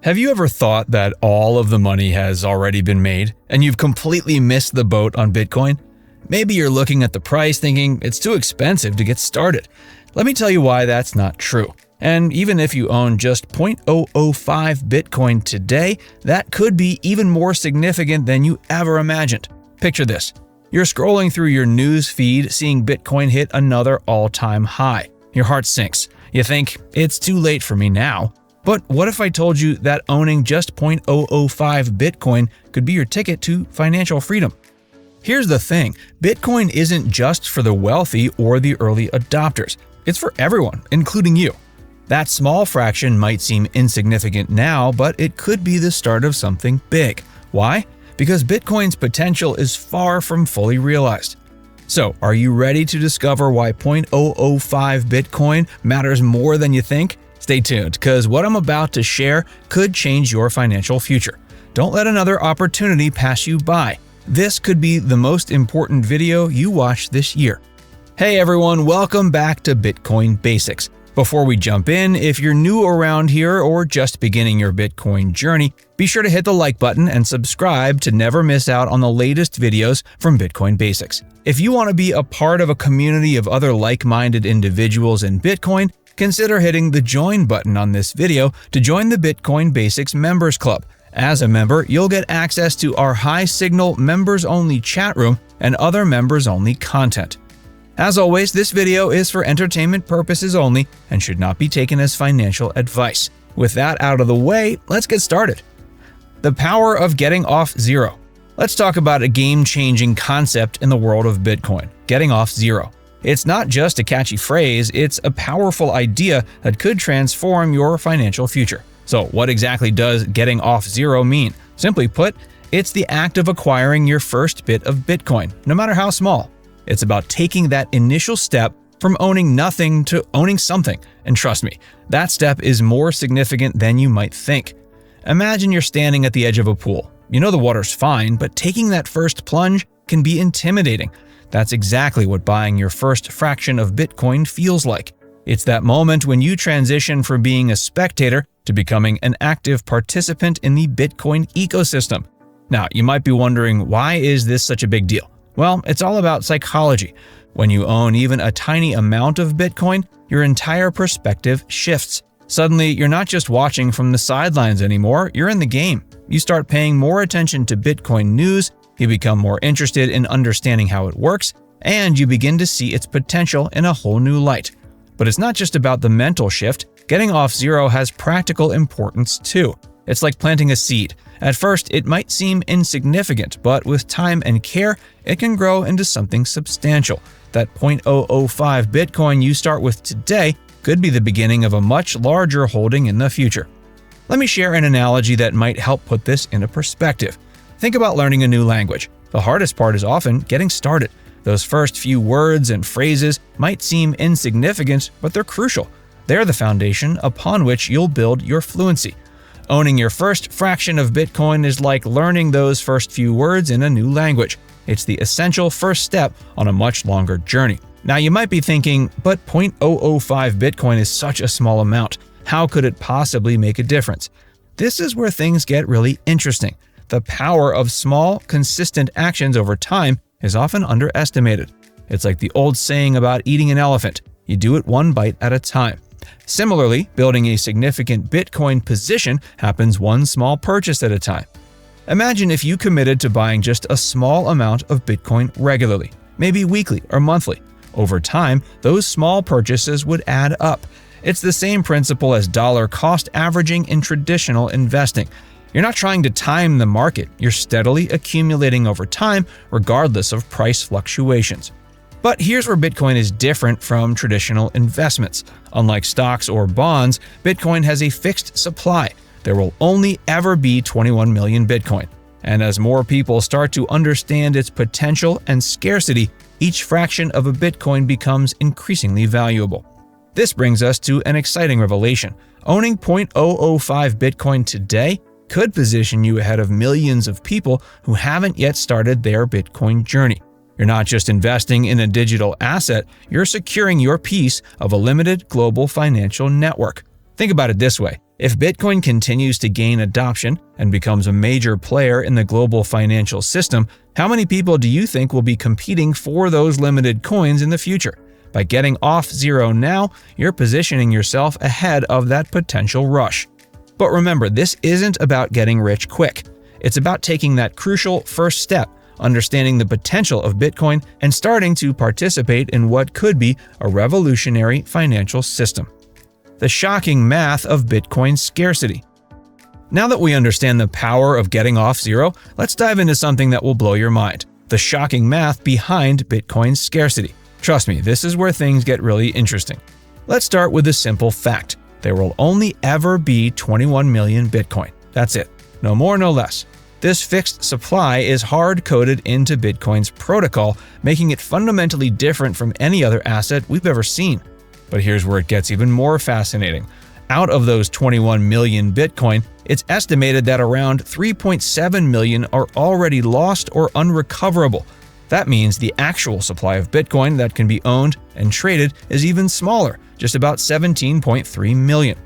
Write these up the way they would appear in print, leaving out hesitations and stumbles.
Have you ever thought that all of the money has already been made and you've completely missed the boat on Bitcoin? Maybe you're looking at the price thinking it's too expensive to get started. Let me tell you why that's not true. And even if you own just 0.005 Bitcoin today, that could be even more significant than you ever imagined. Picture this. You're scrolling through your news feed, seeing Bitcoin hit another all-time high. Your heart sinks. You think, it's too late for me now. But what if I told you that owning just 0.005 Bitcoin could be your ticket to financial freedom? Here's the thing, Bitcoin isn't just for the wealthy or the early adopters. It's for everyone, including you. That small fraction might seem insignificant now, but it could be the start of something big. Why? Because Bitcoin's potential is far from fully realized. So, are you ready to discover why 0.005 Bitcoin matters more than you think? Stay tuned, because what I'm about to share could change your financial future. Don't let another opportunity pass you by. This could be the most important video you watch this year. Hey everyone, welcome back to Bitcoin Basics. Before we jump in, if you're new around here or just beginning your Bitcoin journey, be sure to hit the like button and subscribe to never miss out on the latest videos from Bitcoin Basics. If you want to be a part of a community of other like-minded individuals in Bitcoin, consider hitting the join button on this video to join the Bitcoin Basics Members Club. As a member, you'll get access to our high-signal members-only chat room and other members-only content. As always, this video is for entertainment purposes only and should not be taken as financial advice. With that out of the way, let's get started. The power of getting off zero. Let's talk about a game-changing concept in the world of Bitcoin, getting off zero. It's not just a catchy phrase, it's a powerful idea that could transform your financial future. So what exactly does getting off zero mean? Simply put, it's the act of acquiring your first bit of Bitcoin, no matter how small. It's about taking that initial step from owning nothing to owning something. And trust me, that step is more significant than you might think. Imagine you're standing at the edge of a pool. You know the water's fine, but taking that first plunge can be intimidating. That's exactly what buying your first fraction of Bitcoin feels like. It's that moment when you transition from being a spectator to becoming an active participant in the Bitcoin ecosystem. Now, you might be wondering, why is this such a big deal? Well, it's all about psychology. When you own even a tiny amount of Bitcoin, your entire perspective shifts. Suddenly, you're not just watching from the sidelines anymore, you're in the game. You start paying more attention to Bitcoin news, you become more interested in understanding how it works, and you begin to see its potential in a whole new light. But it's not just about the mental shift. Getting off zero has practical importance too. It's like planting a seed. At first, it might seem insignificant, but with time and care, it can grow into something substantial. That 0.005 Bitcoin you start with today could be the beginning of a much larger holding in the future. Let me share an analogy that might help put this into perspective. Think about learning a new language. The hardest part is often getting started. Those first few words and phrases might seem insignificant, but they're crucial. They're the foundation upon which you'll build your fluency. Owning your first fraction of Bitcoin is like learning those first few words in a new language. It's the essential first step on a much longer journey. Now you might be thinking, but 0.005 Bitcoin is such a small amount. How could it possibly make a difference? This is where things get really interesting. The power of small, consistent actions over time is often underestimated. It's like the old saying about eating an elephant. You do it one bite at a time. Similarly, building a significant Bitcoin position happens one small purchase at a time. Imagine if you committed to buying just a small amount of Bitcoin regularly, maybe weekly or monthly. Over time, those small purchases would add up. It's the same principle as dollar cost averaging in traditional investing. You're not trying to time the market, you're steadily accumulating over time regardless of price fluctuations. But here's where Bitcoin is different from traditional investments. Unlike stocks or bonds, Bitcoin has a fixed supply. There will only ever be 21 million Bitcoin. And as more people start to understand its potential and scarcity, each fraction of a Bitcoin becomes increasingly valuable. This brings us to an exciting revelation. Owning 0.005 Bitcoin today could position you ahead of millions of people who haven't yet started their Bitcoin journey. You're not just investing in a digital asset, you're securing your piece of a limited global financial network. Think about it this way. If Bitcoin continues to gain adoption and becomes a major player in the global financial system, how many people do you think will be competing for those limited coins in the future? By getting off zero now, you're positioning yourself ahead of that potential rush. But remember, this isn't about getting rich quick. It's about taking that crucial first step, understanding the potential of Bitcoin, and starting to participate in what could be a revolutionary financial system. The shocking math of Bitcoin scarcity. Now that we understand the power of getting off zero, let's dive into something that will blow your mind: the shocking math behind Bitcoin's scarcity. Trust me, this is where things get really interesting. Let's start with a simple fact. There will only ever be 21 million Bitcoin. That's it. No more, no less. This fixed supply is hard-coded into Bitcoin's protocol, making it fundamentally different from any other asset we've ever seen. But here's where it gets even more fascinating. Out of those 21 million Bitcoin, it's estimated that around 3.7 million are already lost or unrecoverable. That means the actual supply of Bitcoin that can be owned and traded is even smaller, just about 17.3 million.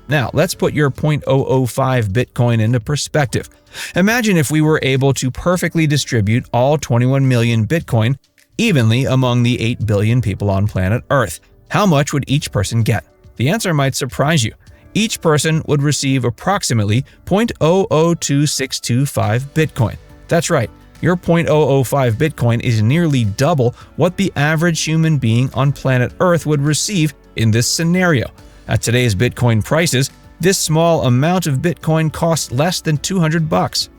Now, let's put your 0.005 Bitcoin into perspective. Imagine if we were able to perfectly distribute all 21 million Bitcoin evenly among the 8 billion people on planet Earth. How much would each person get? The answer might surprise you. Each person would receive approximately 0.002625 Bitcoin. That's right, your 0.005 Bitcoin is nearly double what the average human being on planet Earth would receive in this scenario. At today's Bitcoin prices, this small amount of Bitcoin costs less than $200.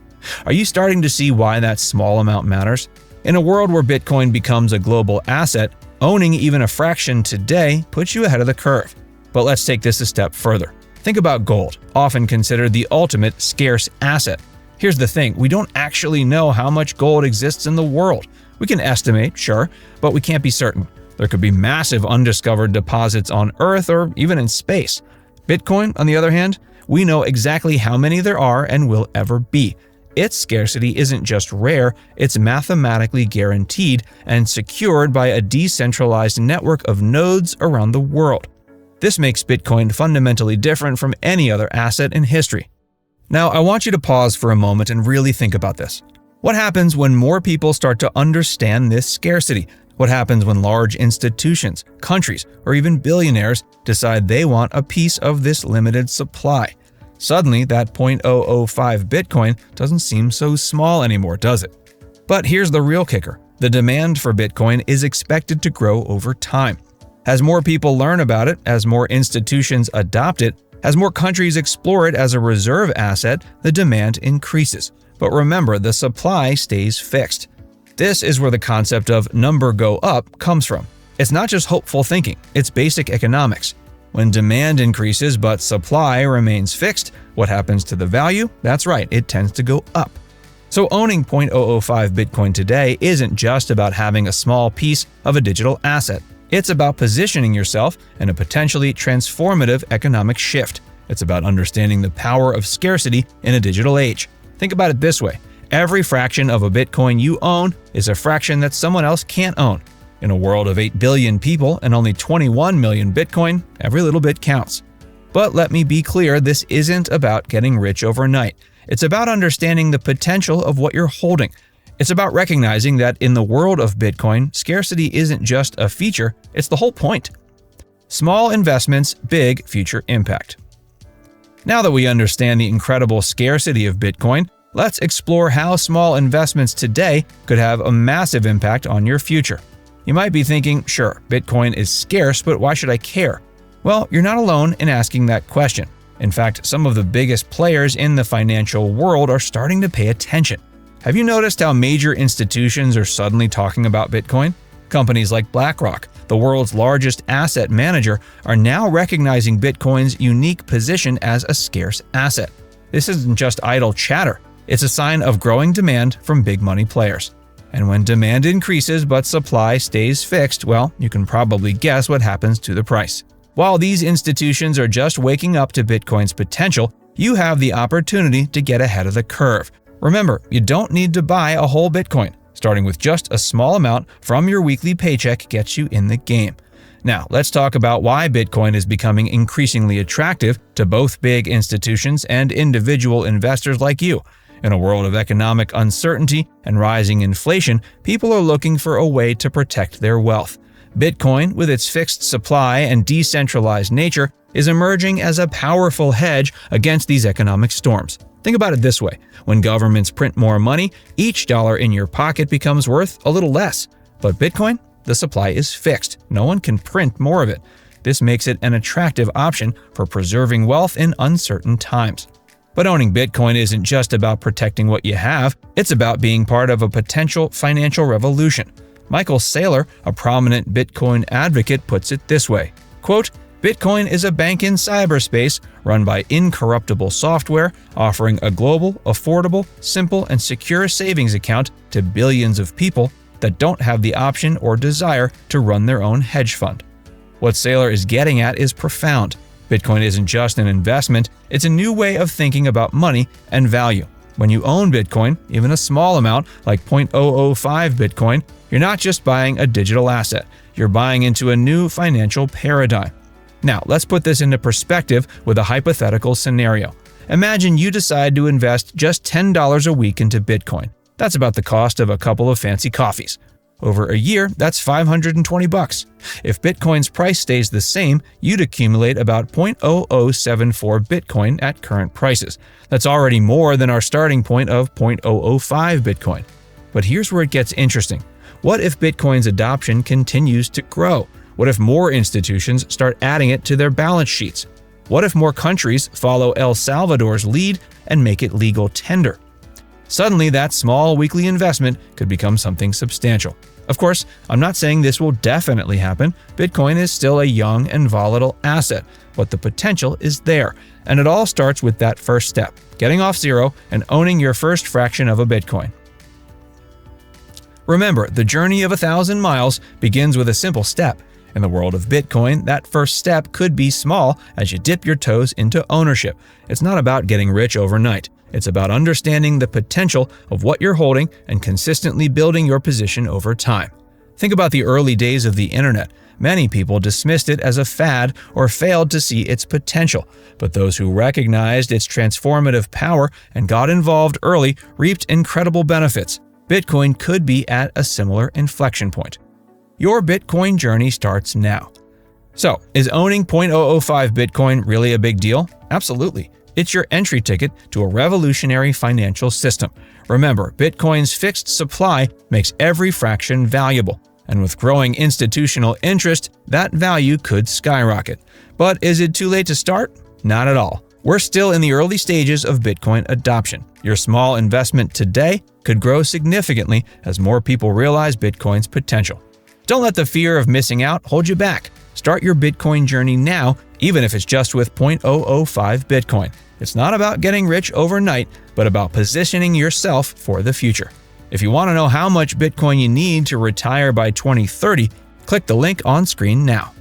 Are you starting to see why that small amount matters? In a world where Bitcoin becomes a global asset, owning even a fraction today puts you ahead of the curve. But let's take this a step further. Think about gold, often considered the ultimate scarce asset. Here's the thing, we don't actually know how much gold exists in the world. We can estimate, sure, but we can't be certain. There could be massive undiscovered deposits on Earth or even in space. Bitcoin, on the other hand, we know exactly how many there are and will ever be. Its scarcity isn't just rare, it's mathematically guaranteed and secured by a decentralized network of nodes around the world. This makes Bitcoin fundamentally different from any other asset in history. Now, I want you to pause for a moment and really think about this. What happens when more people start to understand this scarcity? What happens when large institutions, countries, or even billionaires decide they want a piece of this limited supply? Suddenly, that 0.005 Bitcoin doesn't seem so small anymore, does it? But here's the real kicker. The demand for Bitcoin is expected to grow over time. As more people learn about it, as more institutions adopt it, as more countries explore it as a reserve asset, the demand increases. But remember, the supply stays fixed. This is where the concept of number go up comes from. It's not just hopeful thinking, it's basic economics. When demand increases but supply remains fixed, what happens to the value? That's right, it tends to go up. So owning 0.005 Bitcoin today isn't just about having a small piece of a digital asset. It's about positioning yourself in a potentially transformative economic shift. It's about understanding the power of scarcity in a digital age. Think about it this way. Every fraction of a Bitcoin you own is a fraction that someone else can't own. In a world of 8 billion people and only 21 million Bitcoin, every little bit counts. But let me be clear, this isn't about getting rich overnight. It's about understanding the potential of what you're holding. It's about recognizing that in the world of Bitcoin, scarcity isn't just a feature, it's the whole point. Small investments, big future impact. Now that we understand the incredible scarcity of Bitcoin, let's explore how small investments today could have a massive impact on your future. You might be thinking, sure, Bitcoin is scarce, but why should I care? Well, you're not alone in asking that question. In fact, some of the biggest players in the financial world are starting to pay attention. Have you noticed how major institutions are suddenly talking about Bitcoin? Companies like BlackRock, the world's largest asset manager, are now recognizing Bitcoin's unique position as a scarce asset. This isn't just idle chatter. It's a sign of growing demand from big money players. And when demand increases but supply stays fixed, well, you can probably guess what happens to the price. While these institutions are just waking up to Bitcoin's potential, you have the opportunity to get ahead of the curve. Remember, you don't need to buy a whole Bitcoin. Starting with just a small amount from your weekly paycheck gets you in the game. Now, let's talk about why Bitcoin is becoming increasingly attractive to both big institutions and individual investors like you. In a world of economic uncertainty and rising inflation, people are looking for a way to protect their wealth. Bitcoin, with its fixed supply and decentralized nature, is emerging as a powerful hedge against these economic storms. Think about it this way: when governments print more money, each dollar in your pocket becomes worth a little less. But Bitcoin? The supply is fixed. No one can print more of it. This makes it an attractive option for preserving wealth in uncertain times. But owning Bitcoin isn't just about protecting what you have, it's about being part of a potential financial revolution. Michael Saylor, a prominent Bitcoin advocate, puts it this way, quote, "Bitcoin is a bank in cyberspace run by incorruptible software, offering a global, affordable, simple, and secure savings account to billions of people that don't have the option or desire to run their own hedge fund." What Saylor is getting at is profound. Bitcoin isn't just an investment, it's a new way of thinking about money and value. When you own Bitcoin, even a small amount like 0.005 Bitcoin, you're not just buying a digital asset, you're buying into a new financial paradigm. Now, let's put this into perspective with a hypothetical scenario. Imagine you decide to invest just $10 a week into Bitcoin. That's about the cost of a couple of fancy coffees. Over a year, that's $520. If Bitcoin's price stays the same, you'd accumulate about 0.0074 Bitcoin at current prices. That's already more than our starting point of 0.005 Bitcoin. But here's where it gets interesting. What if Bitcoin's adoption continues to grow? What if more institutions start adding it to their balance sheets? What if more countries follow El Salvador's lead and make it legal tender? Suddenly, that small weekly investment could become something substantial. Of course, I'm not saying this will definitely happen. Bitcoin is still a young and volatile asset, but the potential is there. And it all starts with that first step, getting off zero and owning your first fraction of a Bitcoin. Remember, the journey of 1,000 miles begins with a simple step. In the world of Bitcoin, that first step could be small as you dip your toes into ownership. It's not about getting rich overnight. It's about understanding the potential of what you're holding and consistently building your position over time. Think about the early days of the internet. Many people dismissed it as a fad or failed to see its potential, but those who recognized its transformative power and got involved early reaped incredible benefits. Bitcoin could be at a similar inflection point. Your Bitcoin journey starts now. So, is owning 0.005 Bitcoin really a big deal? Absolutely. It's your entry ticket to a revolutionary financial system. Remember, Bitcoin's fixed supply makes every fraction valuable, and with growing institutional interest, that value could skyrocket. But is it too late to start? Not at all. We're still in the early stages of Bitcoin adoption. Your small investment today could grow significantly as more people realize Bitcoin's potential. Don't let the fear of missing out hold you back. Start your Bitcoin journey now, even if it's just with 0.005 Bitcoin. It's not about getting rich overnight, but about positioning yourself for the future. If you want to know how much Bitcoin you need to retire by 2030, click the link on screen now.